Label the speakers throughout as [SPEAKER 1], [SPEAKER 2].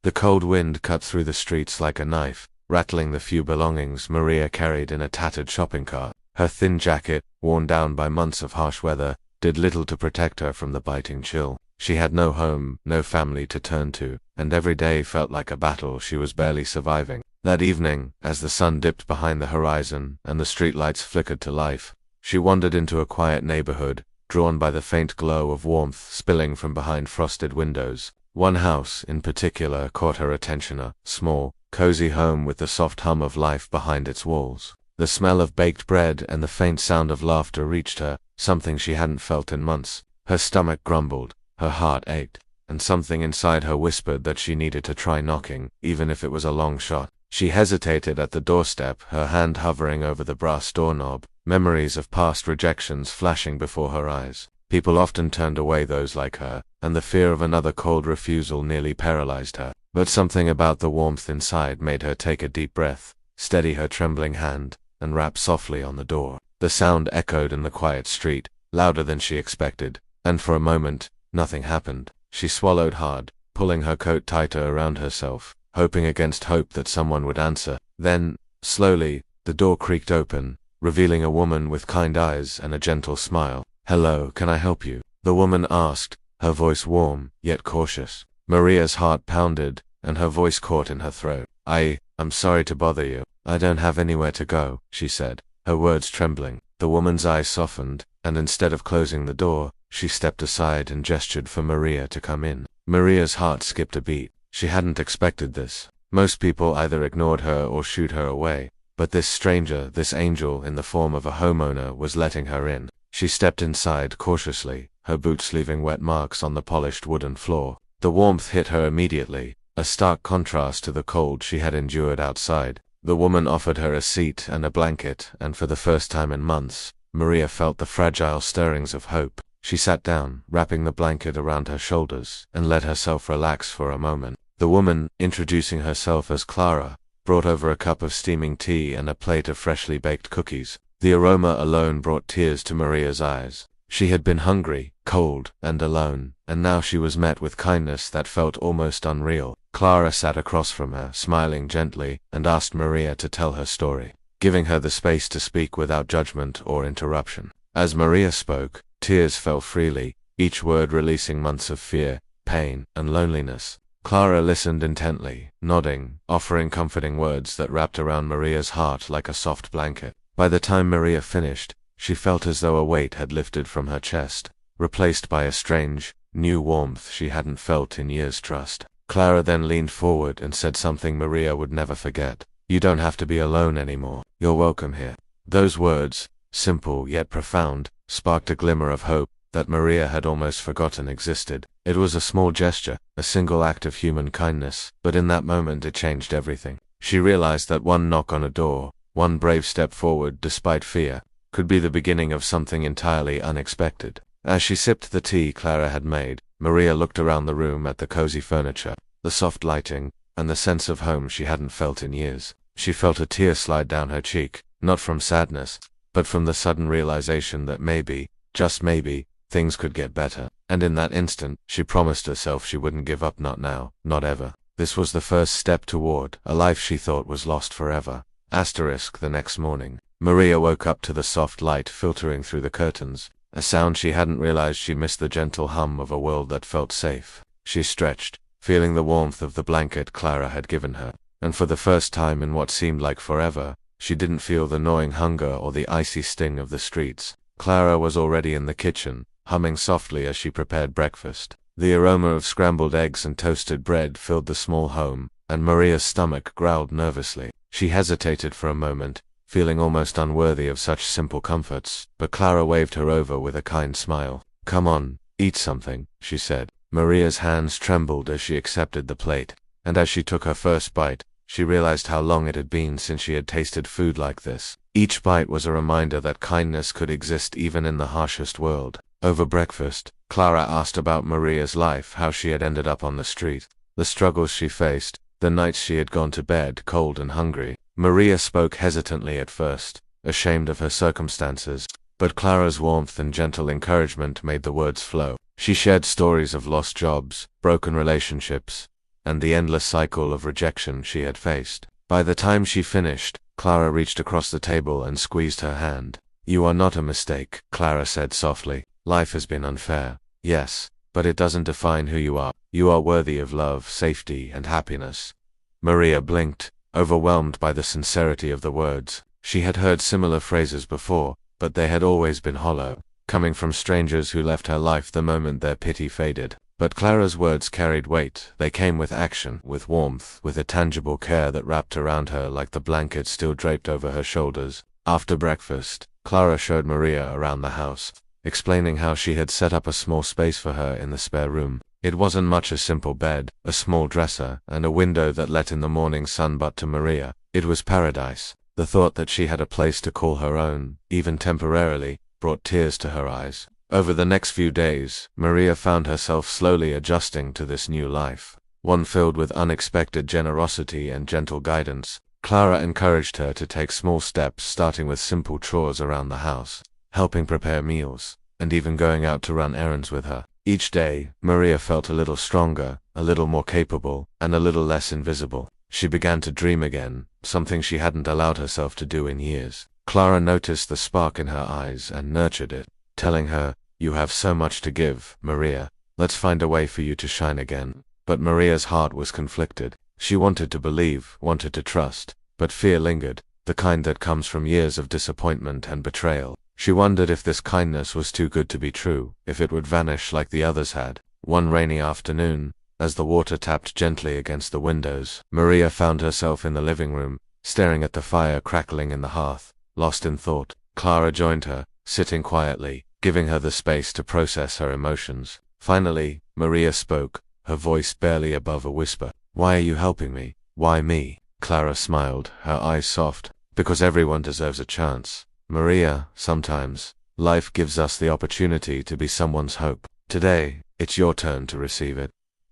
[SPEAKER 1] The cold wind cut through the streets like a knife, rattling the few belongings Maria carried in a tattered shopping cart. Her thin jacket, worn down by months of harsh weather, did little to protect her from the biting chill. She had no home, no family to turn to, and every day felt like a battle she was barely surviving. That evening, as the sun dipped behind the horizon and the streetlights flickered to life, she wandered into a quiet neighborhood, drawn by the faint glow of warmth spilling from behind frosted windows. One house, in particular, caught her attention, a small, cozy home with the soft hum of life behind its walls. The smell of baked bread and the faint sound of laughter reached her, something she hadn't felt in months. Her stomach grumbled, her heart ached, and something inside her whispered that she needed to try knocking, even if it was a long shot. She hesitated at the doorstep, her hand hovering over the brass doorknob, memories of past rejections flashing before her eyes. People often turned away those like her, and the fear of another cold refusal nearly paralyzed her. But something about the warmth inside made her take a deep breath, steady her trembling hand, and rap softly on the door. The sound echoed in the quiet street, louder than she expected, and for a moment, nothing happened. She swallowed hard, pulling her coat tighter around herself, hoping against hope that someone would answer. Then, slowly, the door creaked open, revealing a woman with kind eyes and a gentle smile. "Hello, can I help you?" the woman asked, her voice warm, yet cautious. Maria's heart pounded, and her voice caught in her throat. I'm sorry to bother you. I don't have anywhere to go," she said, her words trembling. The woman's eyes softened, and instead of closing the door, she stepped aside and gestured for Maria to come in. Maria's heart skipped a beat. She hadn't expected this. Most people either ignored her or shooed her away, but this stranger, this angel in the form of a homeowner, was letting her in. She stepped inside cautiously, her boots leaving wet marks on the polished wooden floor. The warmth hit her immediately, a stark contrast to the cold she had endured outside. The woman offered her a seat and a blanket, and for the first time in months, Maria felt the fragile stirrings of hope. She sat down, wrapping the blanket around her shoulders, and let herself relax for a moment. The woman, introducing herself as Clara, brought over a cup of steaming tea and a plate of freshly baked cookies. The aroma alone brought tears to Maria's eyes. She had been hungry, cold, and alone, and now she was met with kindness that felt almost unreal. Clara sat across from her, smiling gently, and asked Maria to tell her story, giving her the space to speak without judgment or interruption. As Maria spoke, tears fell freely, each word releasing months of fear, pain, and loneliness. Clara listened intently, nodding, offering comforting words that wrapped around Maria's heart like a soft blanket. By the time Maria finished, she felt as though a weight had lifted from her chest, replaced by a strange, new warmth she hadn't felt in years. Trust. Clara then leaned forward and said something Maria would never forget. "You don't have to be alone anymore. You're welcome here." Those words, simple yet profound, sparked a glimmer of hope that Maria had almost forgotten existed. It was a small gesture, a single act of human kindness, but in that moment it changed everything. She realized that one knock on a door, one brave step forward despite fear, could be the beginning of something entirely unexpected. As she sipped the tea Clara had made, Maria looked around the room at the cozy furniture, the soft lighting, and the sense of home she hadn't felt in years. She felt a tear slide down her cheek, not from sadness, but from the sudden realization that maybe, just maybe, things could get better. And in that instant, she promised herself she wouldn't give up, not now, not ever. This was the first step toward a life she thought was lost forever. The next morning, Maria woke up to the soft light filtering through the curtains, a sound she hadn't realized she missed, the gentle hum of a world that felt safe. She stretched, feeling the warmth of the blanket Clara had given her, and for the first time in what seemed like forever, she didn't feel the gnawing hunger or the icy sting of the streets. Clara was already in the kitchen, humming softly as she prepared breakfast. The aroma of scrambled eggs and toasted bread filled the small home, and Maria's stomach growled nervously. She hesitated for a moment, feeling almost unworthy of such simple comforts, but Clara waved her over with a kind smile. "Come on, eat something," she said. Maria's hands trembled as she accepted the plate, and as she took her first bite, she realized how long it had been since she had tasted food like this. Each bite was a reminder that kindness could exist even in the harshest world. Over breakfast, Clara asked about Maria's life, how she had ended up on the street, the struggles she faced, the nights she had gone to bed cold and hungry. Maria spoke hesitantly at first, ashamed of her circumstances, but Clara's warmth and gentle encouragement made the words flow. She shared stories of lost jobs, broken relationships, and the endless cycle of rejection she had faced. By the time she finished, Clara reached across the table and squeezed her hand. "You are not a mistake," Clara said softly. "Life has been unfair, yes, but it doesn't define who you are. You are worthy of love, safety, and happiness." Maria blinked, overwhelmed by the sincerity of the words. She had heard similar phrases before, but they had always been hollow, coming from strangers who left her life the moment their pity faded. But Clara's words carried weight. They came with action, with warmth, with a tangible care that wrapped around her like the blanket still draped over her shoulders. After breakfast, Clara showed Maria around the house, explaining how she had set up a small space for her in the spare room. It wasn't much: a simple bed, a small dresser, and a window that let in the morning sun, but to Maria, it was paradise. The thought that she had a place to call her own, even temporarily, brought tears to her eyes. Over the next few days, Maria found herself slowly adjusting to this new life, one filled with unexpected generosity and gentle guidance. Clara encouraged her to take small steps, starting with simple chores around the house, helping prepare meals, and even going out to run errands with her. Each day, Maria felt a little stronger, a little more capable, and a little less invisible. She began to dream again, something she hadn't allowed herself to do in years. Clara noticed the spark in her eyes and nurtured it, telling her, "You have so much to give, Maria. Let's find a way for you to shine again." But Maria's heart was conflicted. She wanted to believe, wanted to trust, but fear lingered, the kind that comes from years of disappointment and betrayal. She wondered if this kindness was too good to be true, if it would vanish like the others had. One rainy afternoon, as the water tapped gently against the windows, Maria found herself in the living room, staring at the fire crackling in the hearth, lost in thought. Clara joined her, sitting quietly, giving her the space to process her emotions. Finally, Maria spoke, her voice barely above a whisper. "Why are you helping me? Why me?" Clara smiled, her eyes soft. "Because everyone deserves a chance, Maria. Sometimes, life gives us the opportunity to be someone's hope. Today, it's your turn to receive it."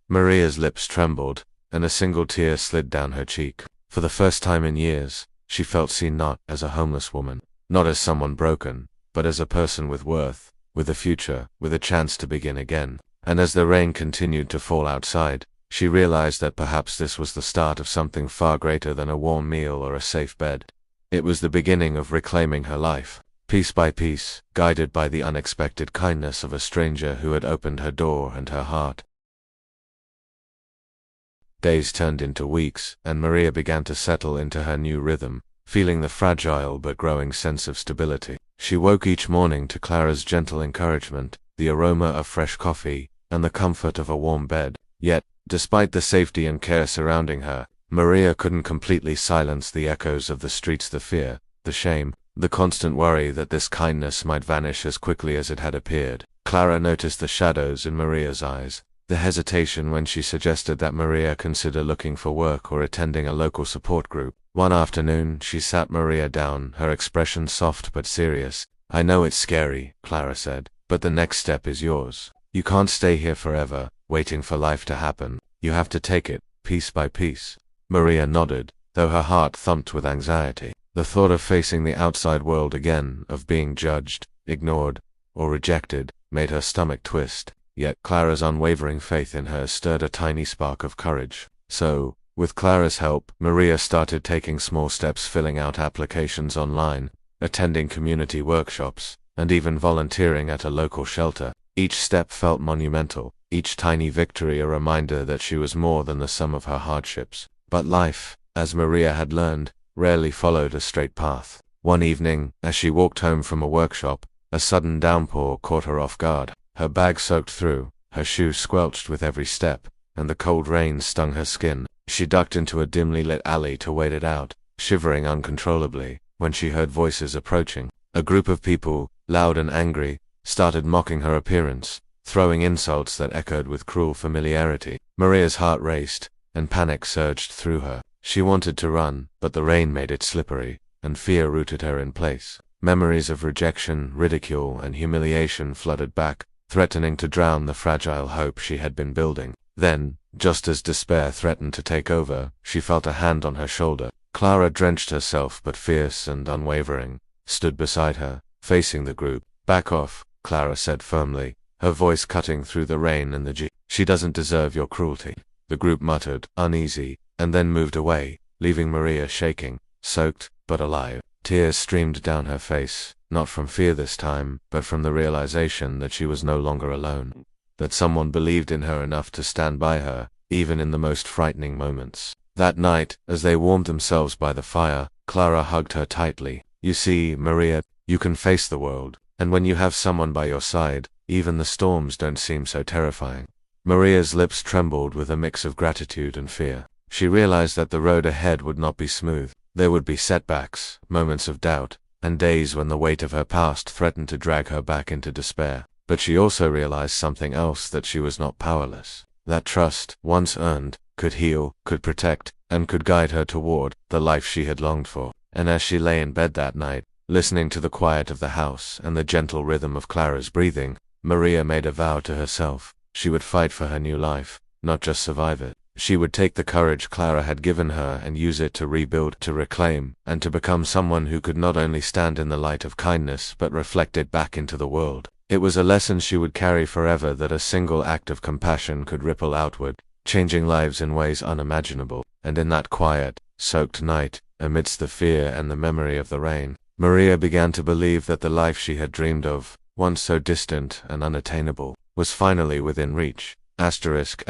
[SPEAKER 1] Maria's lips trembled, and a single tear slid down her cheek. For the first time in years, she felt seen, not as a homeless woman, not as someone broken, but as a person with worth, with a future, with a chance to begin again. And as the rain continued to fall outside, she realized that perhaps this was the start of something far greater than a warm meal or a safe bed. It was the beginning of reclaiming her life, piece by piece, guided by the unexpected kindness of a stranger who had opened her door and her heart. Days turned into weeks, and Maria began to settle into her new rhythm, feeling the fragile but growing sense of stability. She woke each morning to Clara's gentle encouragement, the aroma of fresh coffee, and the comfort of a warm bed. Yet, despite the safety and care surrounding her, Maria couldn't completely silence the echoes of the streets: the fear, the shame, the constant worry that this kindness might vanish as quickly as it had appeared. Clara noticed the shadows in Maria's eyes, the hesitation when she suggested that Maria consider looking for work or attending a local support group. One afternoon, she sat Maria down, her expression soft but serious. "I know it's scary," Clara said, "but the next step is yours. You can't stay here forever, waiting for life to happen. You have to take it, piece by piece." Maria nodded, though her heart thumped with anxiety. The thought of facing the outside world again, of being judged, ignored, or rejected, made her stomach twist. Yet Clara's unwavering faith in her stirred a tiny spark of courage. So, with Clara's help, Maria started taking small steps, filling out applications online, attending community workshops, and even volunteering at a local shelter. Each step felt monumental, each tiny victory a reminder that she was more than the sum of her hardships. But life, as Maria had learned, rarely followed a straight path. One evening, as she walked home from a workshop, a sudden downpour caught her off guard. Her bag soaked through, her shoes squelched with every step, and the cold rain stung her skin. She ducked into a dimly lit alley to wait it out, shivering uncontrollably, when she heard voices approaching. A group of people, loud and angry, started mocking her appearance, throwing insults that echoed with cruel familiarity. Maria's heart raced, and panic surged through her. She wanted to run, but the rain made it slippery, and fear rooted her in place. Memories of rejection, ridicule, and humiliation flooded back, threatening to drown the fragile hope she had been building. Then, just as despair threatened to take over, she felt a hand on her shoulder. Clara, drenched herself but fierce and unwavering, stood beside her, facing the group. "Back off," Clara said firmly, her voice cutting through the rain and the She doesn't deserve your cruelty. The group muttered, uneasy, and then moved away, leaving Maria shaking, soaked, but alive. Tears streamed down her face, not from fear this time, but from the realization that she was no longer alone. That someone believed in her enough to stand by her, even in the most frightening moments. That night, as they warmed themselves by the fire, Clara hugged her tightly. You see, Maria, you can face the world, and when you have someone by your side, even the storms don't seem so terrifying. Maria's lips trembled with a mix of gratitude and fear. She realized that the road ahead would not be smooth. There would be setbacks, moments of doubt, and days when the weight of her past threatened to drag her back into despair. But she also realized something else, that she was not powerless. That trust, once earned, could heal, could protect, and could guide her toward the life she had longed for. And as she lay in bed that night, listening to the quiet of the house and the gentle rhythm of Clara's breathing, Maria made a vow to herself. She would fight for her new life, not just survive it. She would take the courage Clara had given her and use it to rebuild, to reclaim, and to become someone who could not only stand in the light of kindness but reflect it back into the world. It was a lesson she would carry forever, that a single act of compassion could ripple outward, changing lives in ways unimaginable. And in that quiet, soaked night, amidst the fear and the memory of the rain, Maria began to believe that the life she had dreamed of, once so distant and unattainable, was finally within reach. As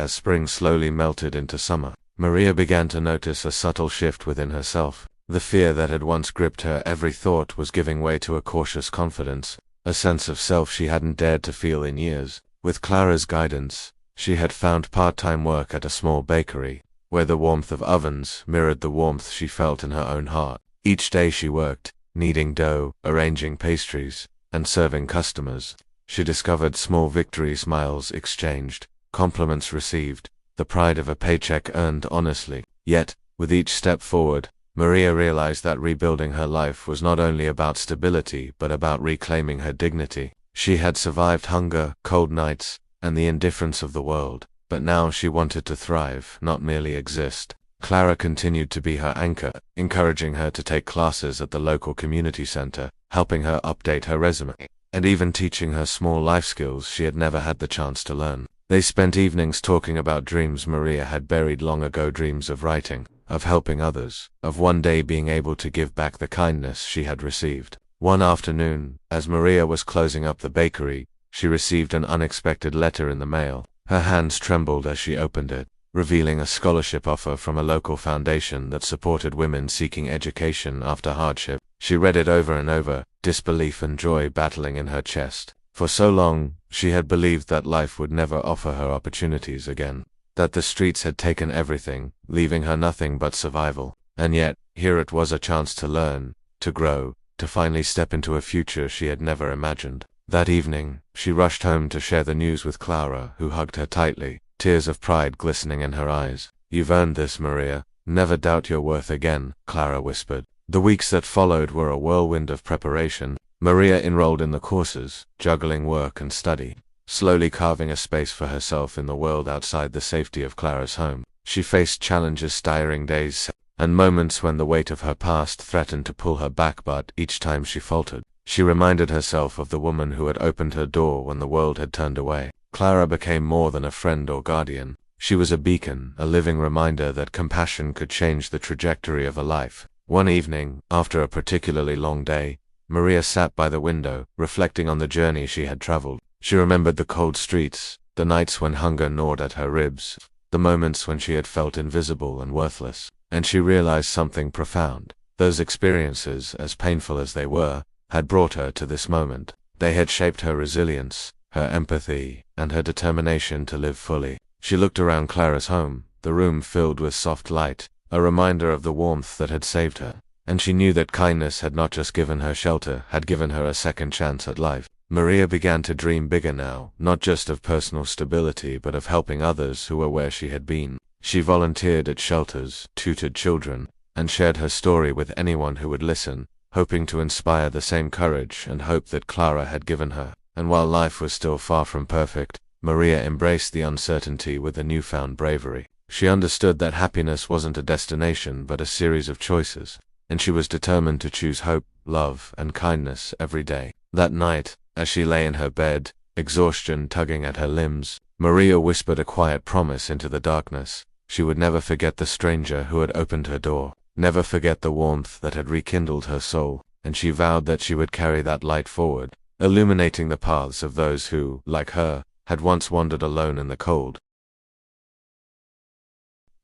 [SPEAKER 1] spring slowly melted into summer, Maria began to notice a subtle shift within herself. The fear that had once gripped her every thought was giving way to a cautious confidence, a sense of self she hadn't dared to feel in years. With Clara's guidance, she had found part-time work at a small bakery, where the warmth of ovens mirrored the warmth she felt in her own heart. Each day she worked, kneading dough, arranging pastries, and serving customers. She discovered small victory, smiles exchanged, compliments received, the pride of a paycheck earned honestly. Yet, with each step forward, Maria realized that rebuilding her life was not only about stability but about reclaiming her dignity. She had survived hunger, cold nights, and the indifference of the world, but now she wanted to thrive, not merely exist. Clara continued to be her anchor, encouraging her to take classes at the local community center, helping her update her resume, and even teaching her small life skills she had never had the chance to learn. They spent evenings talking about dreams Maria had buried long ago, dreams of writing, of helping others, of one day being able to give back the kindness she had received. One afternoon, as Maria was closing up the bakery, she received an unexpected letter in the mail. Her hands trembled as she opened it, revealing a scholarship offer from a local foundation that supported women seeking education after hardship. She read it over and over, disbelief and joy battling in her chest. For so long, she had believed that life would never offer her opportunities again, that the streets had taken everything, leaving her nothing but survival. And yet, here it was, a chance to learn, to grow, to finally step into a future she had never imagined. That evening, she rushed home to share the news with Clara, who hugged her tightly, tears of pride glistening in her eyes. "You've earned this, Maria. Never doubt your worth again," Clara whispered. The weeks that followed were a whirlwind of preparation. Maria enrolled in the courses, juggling work and study, slowly carving a space for herself in the world outside the safety of Clara's home. She faced challenges, tiring days, and moments when the weight of her past threatened to pull her back, but each time she faltered, she reminded herself of the woman who had opened her door when the world had turned away. Clara became more than a friend or guardian. She was a beacon, a living reminder that compassion could change the trajectory of a life. One evening, after a particularly long day, Maria sat by the window, reflecting on the journey she had traveled. She remembered the cold streets, the nights when hunger gnawed at her ribs, the moments when she had felt invisible and worthless. And she realized something profound. Those experiences, as painful as they were, had brought her to this moment. They had shaped her resilience, her empathy, and her determination to live fully. She looked around Clara's home, the room filled with soft light, a reminder of the warmth that had saved her. And she knew that kindness had not just given her shelter, had given her a second chance at life. Maria began to dream bigger now, not just of personal stability but of helping others who were where she had been. She volunteered at shelters, tutored children, and shared her story with anyone who would listen, hoping to inspire the same courage and hope that Clara had given her. And while life was still far from perfect, Maria embraced the uncertainty with a newfound bravery. She understood that happiness wasn't a destination but a series of choices, and she was determined to choose hope, love, and kindness every day. That night, as she lay in her bed, exhaustion tugging at her limbs, Maria whispered a quiet promise into the darkness. She would never forget the stranger who had opened her door, never forget the warmth that had rekindled her soul, and she vowed that she would carry that light forward, illuminating the paths of those who, like her, had once wandered alone in the cold.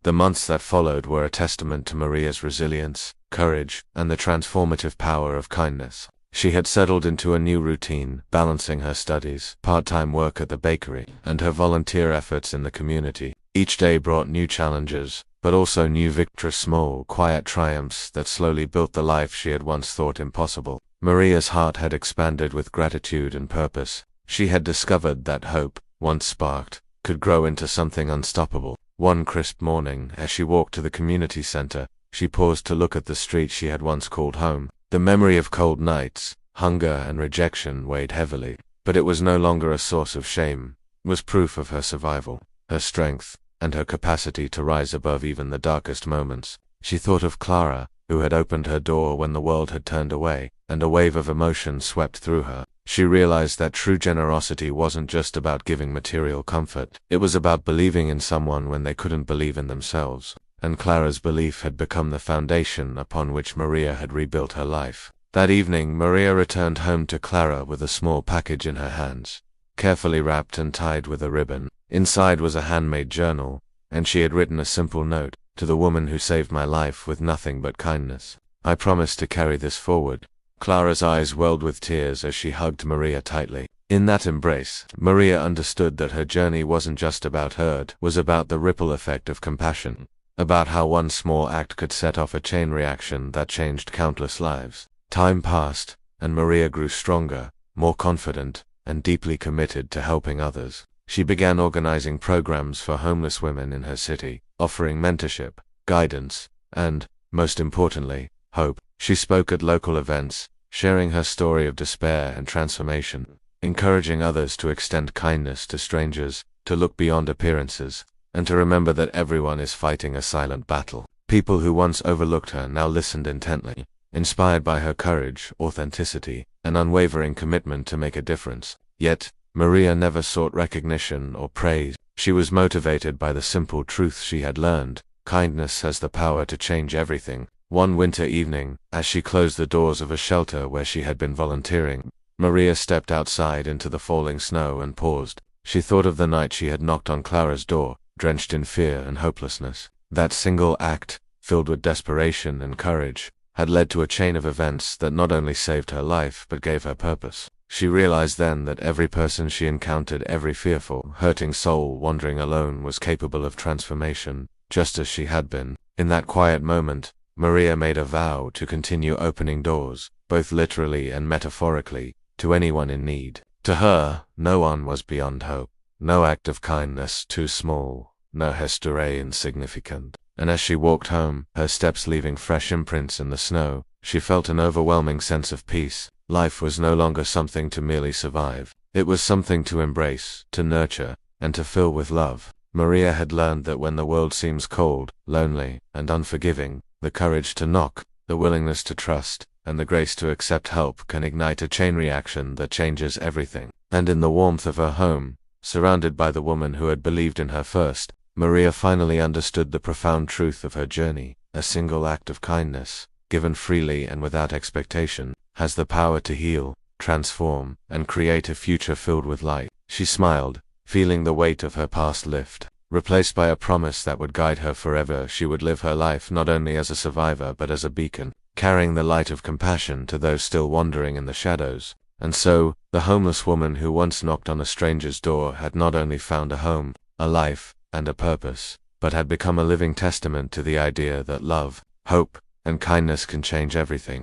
[SPEAKER 1] The months that followed were a testament to Maria's resilience, courage, and the transformative power of kindness. She had settled into a new routine, balancing her studies, part-time work at the bakery, and her volunteer efforts in the community. Each day brought new challenges, but also new victories, small, quiet triumphs that slowly built the life she had once thought impossible. Maria's heart had expanded with gratitude and purpose. She had discovered that hope, once sparked, could grow into something unstoppable. One crisp morning, as she walked to the community center, she paused to look at the street she had once called home. The memory of cold nights, hunger, and rejection weighed heavily, but it was no longer a source of shame. It was proof of her survival, her strength, and her capacity to rise above even the darkest moments. She thought of Clara, who had opened her door when the world had turned away, and a wave of emotion swept through her. She realized that true generosity wasn't just about giving material comfort. It was about believing in someone when they couldn't believe in themselves. And Clara's belief had become the foundation upon which Maria had rebuilt her life. That evening, Maria returned home to Clara with a small package in her hands, carefully wrapped and tied with a ribbon. Inside was a handmade journal, and she had written a simple note: "To the woman who saved my life with nothing but kindness. I promise to carry this forward." Clara's eyes welled with tears as she hugged Maria tightly. In that embrace, Maria understood that her journey wasn't just about her, it was about the ripple effect of compassion, about how one small act could set off a chain reaction that changed countless lives. Time passed, and Maria grew stronger, more confident, and deeply committed to helping others. She began organizing programs for homeless women in her city, offering mentorship, guidance, and, most importantly, hope. She spoke at local events, sharing her story of despair and transformation, encouraging others to extend kindness to strangers, to look beyond appearances, and to remember that everyone is fighting a silent battle. People who once overlooked her now listened intently, inspired by her courage, authenticity, and unwavering commitment to make a difference. Yet, Maria never sought recognition or praise. She was motivated by the simple truth she had learned: kindness has the power to change everything. One winter evening, as she closed the doors of a shelter where she had been volunteering, Maria stepped outside into the falling snow and paused. She thought of the night she had knocked on Clara's door, drenched in fear and hopelessness. That single act, filled with desperation and courage, had led to a chain of events that not only saved her life but gave her purpose. She realized then that every person she encountered, every fearful, hurting soul wandering alone, was capable of transformation, just as she had been. In that quiet moment, Maria made a vow to continue opening doors, both literally and metaphorically, to anyone in need. To her, no one was beyond hope, no act of kindness too small, no gesture insignificant. And as she walked home, her steps leaving fresh imprints in the snow, she felt an overwhelming sense of peace. Life was no longer something to merely survive. It was something to embrace, to nurture, and to fill with love. Maria had learned that when the world seems cold, lonely, and unforgiving, the courage to knock, the willingness to trust, and the grace to accept help can ignite a chain reaction that changes everything. And in the warmth of her home, surrounded by the woman who had believed in her first, Maria finally understood the profound truth of her journey. A single act of kindness, given freely and without expectation, has the power to heal, transform, and create a future filled with light. She smiled, feeling the weight of her past lift. Replaced by a promise that would guide her forever, she would live her life not only as a survivor but as a beacon, carrying the light of compassion to those still wandering in the shadows. And so, the homeless woman who once knocked on a stranger's door had not only found a home, a life, and a purpose, but had become a living testament to the idea that love, hope, and kindness can change everything.